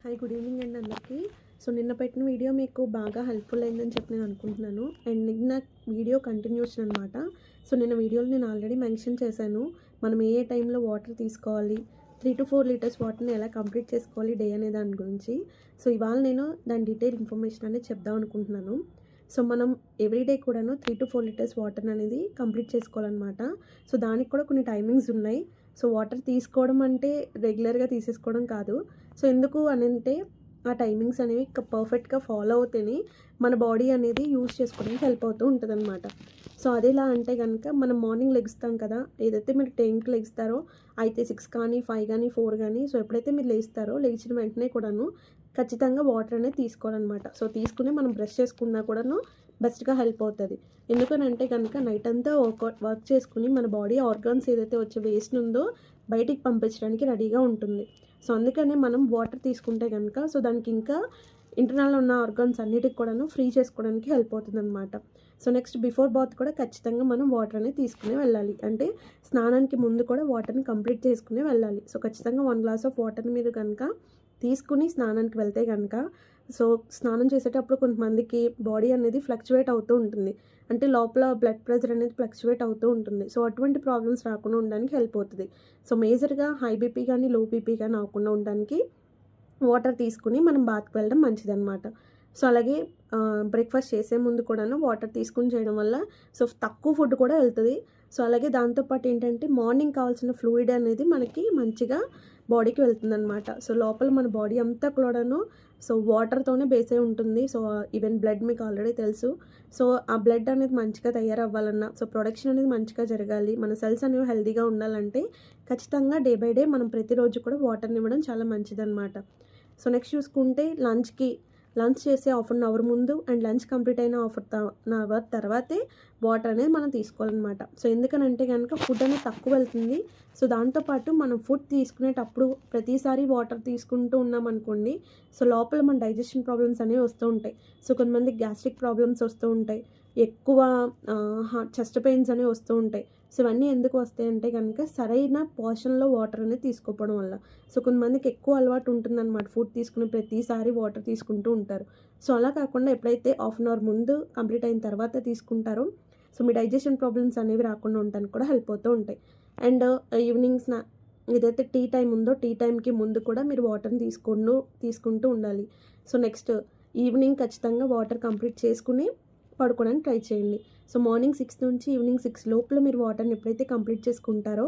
Hi, good evening అండి అందరికీ. So నిన్న పెట్టిన వీడియో మీకు బాగా హెల్ప్ఫుల్ అయిందని చెప్పి నేను అనుకుంటున్నాను. అండ్ నిన్న వీడియో కంటిన్యూషన్ అనమాట. సో నిన్న వీడియోలో నేను ఆల్రెడీ మెన్షన్ చేశాను, మనం ఏ టైంలో వాటర్ తీసుకోవాలి, 3 to 4 లీటర్స్ వాటర్ని ఎలా కంప్లీట్ చేసుకోవాలి డే అనే దాని గురించి. సో ఇవాళ నేను దాని డీటెయిల్ ఇన్ఫర్మేషన్ అనేది చెప్దాం అనుకుంటున్నాను. సో మనం ఎవ్రీడే కూడాను 3 to 4 లీటర్స్ వాటర్ అనేది కంప్లీట్ చేసుకోవాలన్నమాట. సో దానికి కూడా కొన్ని టైమింగ్స్ ఉన్నాయి. సో వాటర్ తీసుకోవడం అంటే రెగ్యులర్గా తీసేసుకోవడం కాదు. సో ఎందుకు అని అంటే ఆ టైమింగ్స్ అనేవి పర్ఫెక్ట్గా ఫాలో అవుతేనే మన బాడీ అనేది యూజ్ చేసుకోవడానికి హెల్ప్ అవుతూ ఉంటుందన్నమాట. సో అదేలా అంటే కనుక మనం మార్నింగ్ లెగుస్తాం కదా, ఏదైతే మీరు 10కి లెగుస్తారో అయితే 6 కానీ 5 కానీ 4 కానీ, సో ఎప్పుడైతే మీరు లేస్తారో లేచిన వెంటనే కూడాను ఖచ్చితంగా వాటర్ అనేది తీసుకోవాలన్నమాట. సో తీసుకుని మనం బ్రష్ చేసుకున్నా కూడాను బెస్ట్గా హెల్ప్ అవుతుంది. ఎందుకనంటే కనుక నైట్ అంతా వర్క్ చేసుకుని మన బాడీ ఆర్గాన్స్ ఏదైతే వచ్చే వేస్ట్ ఉందో బయటికి పంపించడానికి రెడీగా ఉంటుంది. సో అందుకనే మనం వాటర్ తీసుకుంటే కనుక సో దానికి ఇంకా ఇంటర్నల్లో ఉన్న ఆర్గాన్స్ అన్నిటికి కూడాను ఫ్రీ చేసుకోవడానికి హెల్ప్ అవుతుంది అనమాట. సో నెక్స్ట్ బిఫోర్ బాత్ కూడా ఖచ్చితంగా మనం వాటర్ అనేది తీసుకుని వెళ్ళాలి. అంటే స్నానానికి ముందు కూడా వాటర్ని కంప్లీట్ చేసుకుని వెళ్ళాలి. సో ఖచ్చితంగా 1 గ్లాస్ ఆఫ్ వాటర్ని మీరు కనుక తీసుకుని స్నానానికి వెళ్తే కనుక, సో స్నానం చేసేటప్పుడు కొంతమందికి బాడీ అనేది ఫ్లక్చువేట్ అవుతూ ఉంటుంది. అంటే లోపల బ్లడ్ ప్రెషర్ అనేది ఫ్లక్చువేట్ అవుతూ ఉంటుంది. సో అటువంటి ప్రాబ్లమ్స్ రాకుండా ఉండడానికి హెల్ప్ అవుతుంది. సో మేజర్గా హై బీపీ కానీ లో బీపీ కానీ అవ్వకుండా ఉండడానికి వాటర్ తీసుకుని మనం బాత్కి వెళ్ళడం మంచిదన్నమాట. సో అలాగే బ్రేక్ఫాస్ట్ చేసే ముందు కూడాను వాటర్ తీసుకుని చేయడం వల్ల సో తక్కువ ఫుడ్ కూడా వెళ్తుంది. సో అలాగే దాంతోపాటు ఏంటంటే మార్నింగ్ కావాల్సిన ఫ్లూయిడ్ అనేది మనకి మంచిగా బాడీకి వెళ్తుందనమాట. సో లోపల మన బాడీ అంతా కూడాను సో వాటర్తోనే బేస్ అయి ఉంటుంది. సో ఈవెన్ బ్లడ్ మీకు ఆల్రెడీ తెలుసు. సో ఆ బ్లడ్ అనేది మంచిగా తయారవ్వాలన్నా, సో ప్రొడక్షన్ అనేది మంచిగా జరగాలి, మన సెల్స్ అనేవి హెల్తీగా ఉండాలంటే ఖచ్చితంగా డే బై డే మనం ప్రతిరోజు కూడా వాటర్ని ఇవ్వడం చాలా మంచిదన్నమాట. సో నెక్స్ట్ చూసుకుంటే లంచ్ చేసే హాఫ్ అన్ అవర్ ముందు అండ్ లంచ్ కంప్లీట్ అయిన హాఫ్ అన్ అవర్ తర్వాతే వాటర్ అనేది మనం తీసుకోవాలన్నమాట. సో ఎందుకనంటే కనుక ఫుడ్ అనేది తక్కువ వెళ్తుంది. సో దాంతోపాటు మనం ఫుడ్ తీసుకునేటప్పుడు ప్రతిసారి వాటర్ తీసుకుంటూ ఉన్నాం అనుకోండి, సో లోపల మన డైజెషన్ ప్రాబ్లమ్స్ అనేవి వస్తూ ఉంటాయి. సో కొంతమందికి గ్యాస్ట్రిక్ ప్రాబ్లమ్స్ వస్తూ ఉంటాయి, ఎక్కువ చెస్ట్ పెయిన్స్ అనేవి వస్తూ ఉంటాయి. సో ఇవన్నీ ఎందుకు వస్తాయి అంటే కనుక సరైన పోర్షన్లో వాటర్ అనేది తీసుకోకపోవడం వల్ల. సో కొంతమందికి ఎక్కువ అలవాటు ఉంటుందన్నమాట, ఫుడ్ తీసుకునే ప్రతిసారి వాటర్ తీసుకుంటూ ఉంటారు. సో అలా కాకుండా ఎప్పుడైతే హాఫ్ అన్ అవర్ ముందు కంప్లీట్ అయిన తర్వాత తీసుకుంటారో సో మీ డైజెషన్ ప్రాబ్లమ్స్ అనేవి రాకుండా ఉండడానికి కూడా హెల్ప్ అవుతూ ఉంటాయి. అండ్ ఈవినింగ్స్ ఏదైతే టీ టైం ఉందో టీ టైంకి ముందు కూడా మీరు వాటర్ని తీసుకుంటూ ఉండాలి. సో నెక్స్ట్ ఈవినింగ్ ఖచ్చితంగా వాటర్ కంప్లీట్ చేసుకుని పడుకోవడానికి ట్రై చేయండి. సో మార్నింగ్ 6 నుంచి ఈవినింగ్ 6 లోపల మీరు వాటర్ని ఎప్పుడైతే కంప్లీట్ చేసుకుంటారో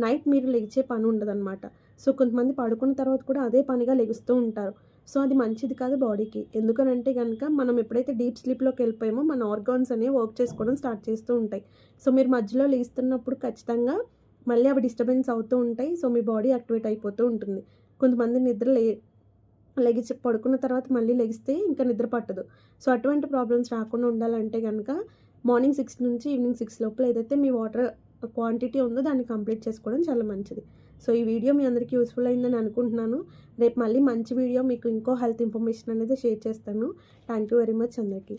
నైట్ మీరు లెగిచే పని ఉండదన్నమాట. సో కొంతమంది పడుకున్న తర్వాత కూడా అదే పనిగా లెగుస్తూ ఉంటారు. సో అది మంచిది కాదు బాడీకి. ఎందుకనంటే కనుక మనం ఎప్పుడైతే డీప్ స్లీప్లోకి వెళ్ళిపోయామో మన ఆర్గాన్స్ అనేవి వర్క్ చేసుకోవడం స్టార్ట్ చేస్తూ ఉంటాయి. సో మీరు మధ్యలో లేస్తున్నప్పుడు ఖచ్చితంగా మళ్ళీ అవి డిస్టర్బెన్స్ అవుతూ ఉంటాయి. సో మీ బాడీ యాక్టివేట్ అయిపోతూ ఉంటుంది. కొంతమంది లెగిచి పడుకున్న తర్వాత మళ్ళీ లెగిస్తే ఇంకా నిద్ర పట్టదు. సో అటువంటి ప్రాబ్లమ్స్ రాకుండా ఉండాలంటే కనుక మార్నింగ్ 6 నుంచి ఈవినింగ్ 6 లోపల ఏదైతే మీ వాటర్ క్వాంటిటీ ఉందో దాన్ని కంప్లీట్ చేసుకోవడం చాలా మంచిది. సో ఈ వీడియో మీ అందరికీ యూస్ఫుల్ అయిందని అనుకుంటున్నాను. రేపు మళ్ళీ మంచి వీడియో మీకు ఇంకో హెల్త్ ఇన్ఫర్మేషన్ అనేది షేర్ చేస్తాను. థ్యాంక్ యూ వెరీ మచ్ అందరికీ.